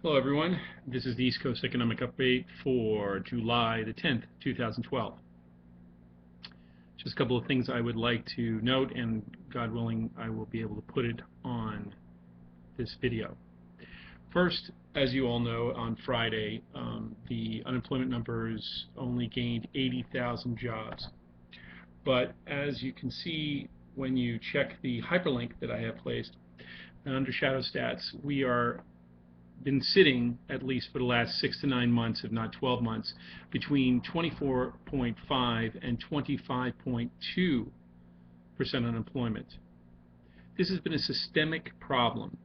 Hello everyone, this is the East Coast Economic Update for July the 10th, 2012. Just a couple of things I would like to note, and God willing I will be able to put it on this video. First, as you all know, on Friday the unemployment numbers only gained 80,000 jobs. But as you can see when you check the hyperlink that I have placed under Shadowstats, we are been sitting, at least for the last 6 to 9 months, if not 12 months, between 24.5 and 25.2% unemployment. This has been a systemic problem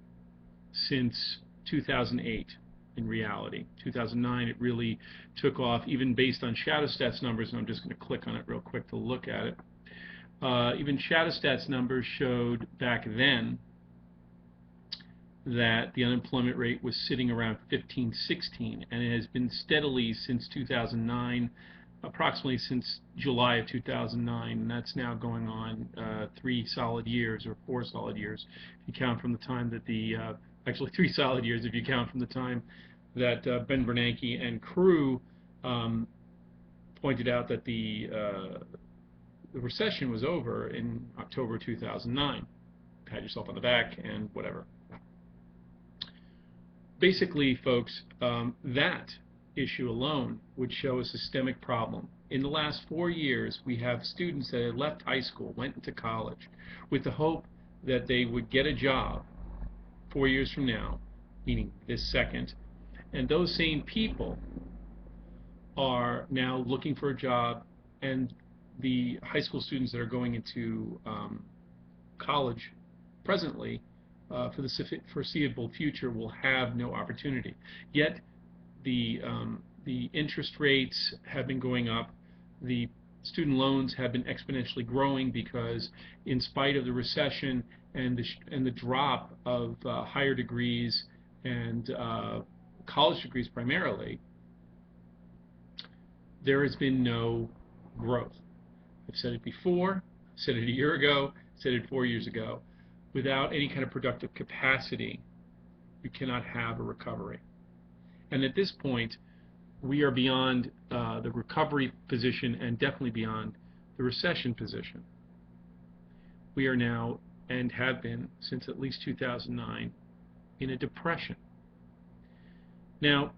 since 2008 in reality. 2009 it really took off, even based on Shadowstats numbers, and I'm just going to click on it real quick to look at it. Even Shadowstats numbers showed back then that the unemployment rate was sitting around 15, 16, and it has been steadily since 2009, approximately since July of 2009, and that's now going on 3 solid years, or 4 solid years, if you count from the time that actually 3 solid years if you count from the time that Ben Bernanke and crew pointed out that the recession was over in October 2009. Pat yourself on the back and whatever. Basically, folks, that issue alone would show a systemic problem. In the last 4 years, we have students that had left high school, went into college, with the hope that they would get a job 4 years from now, meaning this second, and those same people are now looking for a job, and the high school students that are going into college presently for the foreseeable future will have no opportunity. Yet the interest rates have been going up. The student loans have been exponentially growing because, in spite of the recession and the drop of higher degrees and college degrees primarily, there has been no growth. I've said it before, said it a year ago, said it 4 years ago. Without any kind of productive capacity, you cannot have a recovery. And at this point, we are beyond the recovery position and definitely beyond the recession position. We are now, and have been since at least 2009, in a depression. Now,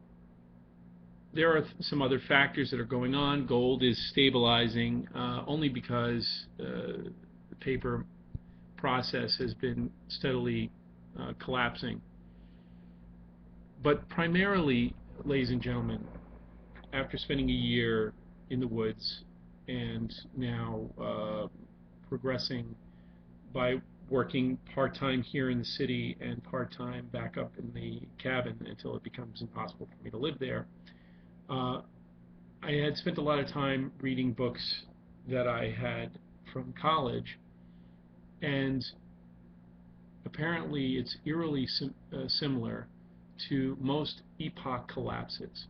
there are some other factors that are going on. Gold is stabilizing only because the paper process has been steadily collapsing. But primarily, ladies and gentlemen, after spending a year in the woods and now progressing by working part-time here in the city and part-time back up in the cabin until it becomes impossible for me to live there, I had spent a lot of time reading books that I had from college, and apparently it's eerily similar to most epoch collapses.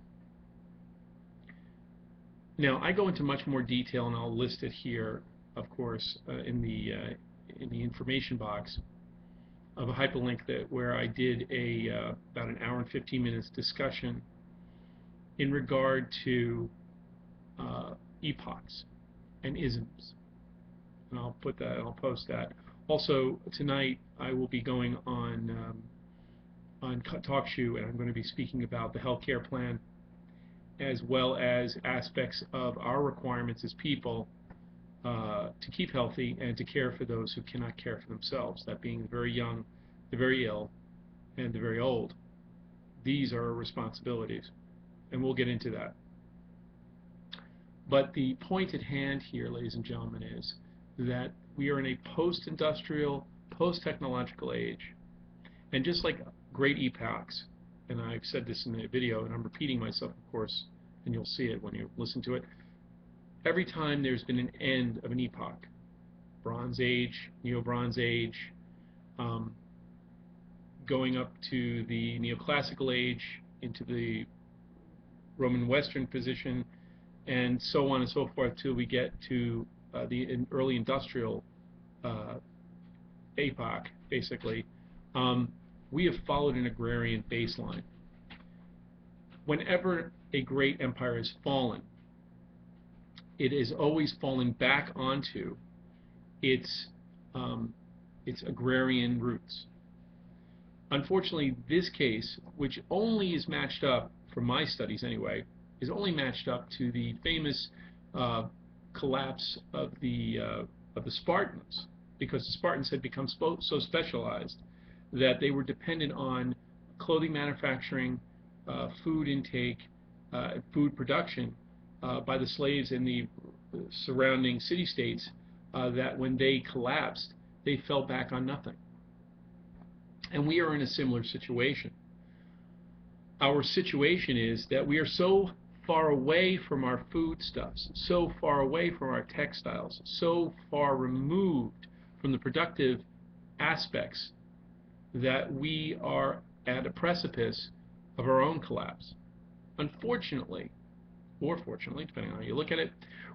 Now, I go into much more detail, and I'll list it here, of course, in the information box of a hyperlink where I did about an hour and 15 minutes discussion in regard to epochs and isms, and I'll post that. Also, tonight I will be going on TalkShoe, and I'm going to be speaking about the healthcare plan, as well as aspects of our requirements as people to keep healthy and to care for those who cannot care for themselves, that being the very young, the very ill, and the very old. These are our responsibilities, and we'll get into that. But the point at hand here, ladies and gentlemen, is that we are in a post-industrial, post-technological age. And just like great epochs, and I've said this in the video, and I'm repeating myself, of course, and you'll see it when you listen to it, every time there's been an end of an epoch, Bronze Age, Neo-Bronze Age, going up to the Neoclassical Age, into the Roman Western position, and so on and so forth till we get to the early industrial epoch, basically. We have followed an agrarian baseline. Whenever a great empire has fallen, it is always fallen back onto its um, its agrarian roots. Unfortunately, this case, which only is matched up, from my studies anyway, is only matched up to the famous uh, collapse of the Spartans, because the Spartans had become so specialized that they were dependent on clothing manufacturing, food intake, food production by the slaves in the surrounding city-states, that when they collapsed, they fell back on nothing. And we are in a similar situation. Our situation is that we are so far away from our foodstuffs, so far away from our textiles, so far removed from the productive aspects, that we are at a precipice of our own collapse. Unfortunately, or fortunately, depending on how you look at it,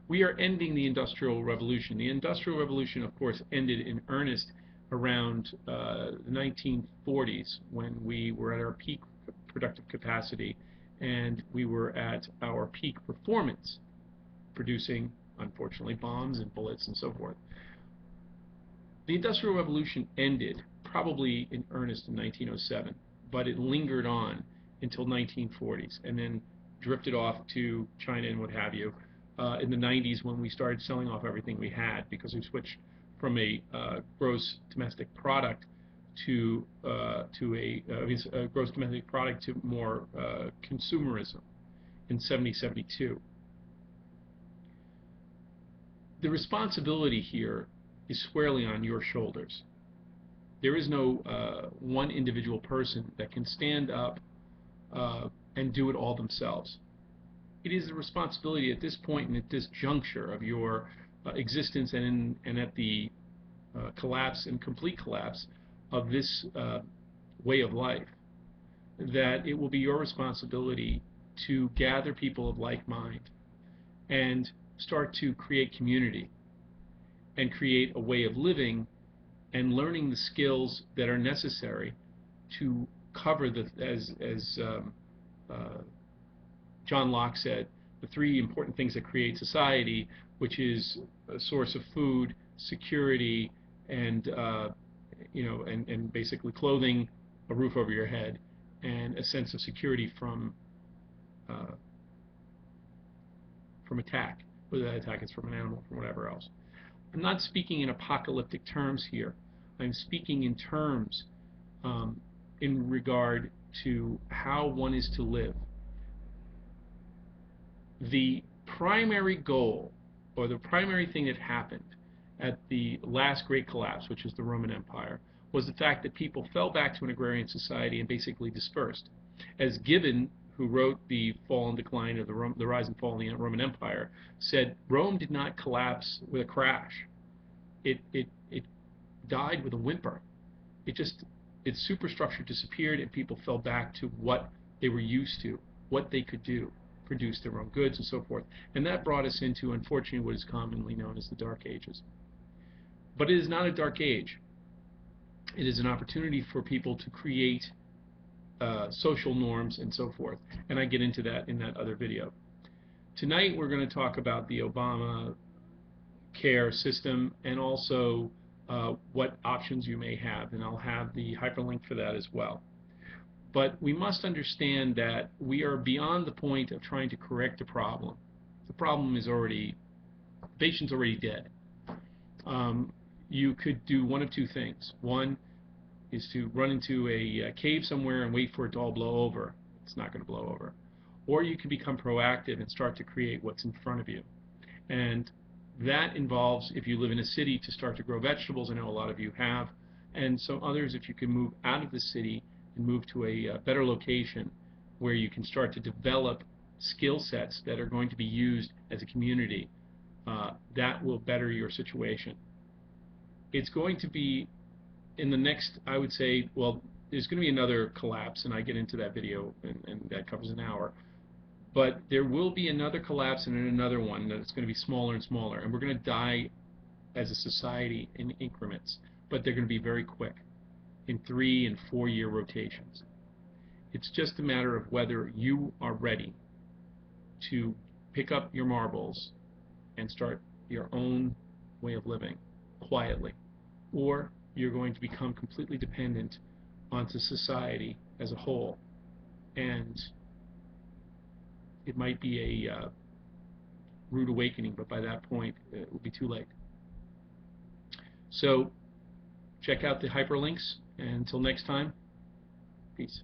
we are ending the Industrial Revolution. The Industrial Revolution, of course, ended in earnest around the 1940s, when we were at our peak productive capacity and we were at our peak performance, producing, unfortunately, bombs and bullets and so forth. The Industrial Revolution ended probably in earnest in 1907, but it lingered on until 1940s and then drifted off to China and what have you in the 90s, when we started selling off everything we had, because we switched from a gross domestic product to a gross domestic product to more consumerism in 70-72. The responsibility here is squarely on your shoulders. There is no one individual person that can stand up and do it all themselves. It is the responsibility at this point and at this juncture of your existence, and at the collapse and complete collapse of this way of life, that it will be your responsibility to gather people of like mind and start to create community and create a way of living and learning the skills that are necessary to cover the, as John Locke said, the three important things that create society, which is a source of food, security, and and basically clothing, a roof over your head, and a sense of security from attack, whether that attack is from an animal, from whatever else. I'm not speaking in apocalyptic terms here. I'm speaking in terms in regard to how one is to live. The primary goal, or the primary thing that happened at the last great collapse, which is the Roman Empire, was the fact that people fell back to an agrarian society and basically dispersed. As Gibbon, who wrote The Fall and Decline of the Rise and Fall of the Roman Empire, said, Rome did not collapse with a crash. It died with a whimper. Its superstructure disappeared, and people fell back to what they were used to, what they could do, produce their own goods and so forth. And that brought us into, unfortunately, what is commonly known as the Dark Ages. But it is not a dark age. It is an opportunity for people to create social norms and so forth. And I get into that in that other video. Tonight we're going to talk about the Obama care system, and also what options you may have, and I'll have the hyperlink for that as well. But we must understand that we are beyond the point of trying to correct a problem. The problem is already, the patient's already dead. You could do one of two things. One is to run into a cave somewhere and wait for it to all blow over. It's not going to blow over. Or you can become proactive and start to create what's in front of you. And that involves, if you live in a city, to start to grow vegetables. I know a lot of you have. And some others, if you can move out of the city and move to a better location where you can start to develop skill sets that are going to be used as a community, that will better your situation. It's going to be in the next, I would say, well, there's going to be another collapse, and I get into that video, and that covers an hour. But there will be another collapse and another one that's going to be smaller and smaller, and we're going to die as a society in increments, but they're going to be very quick, in 3- and 4-year rotations. It's just a matter of whether you are ready to pick up your marbles and start your own way of living quietly, or you're going to become completely dependent onto society as a whole, and it might be a rude awakening, but by that point it will be too late. So check out the hyperlinks, and until next time, peace.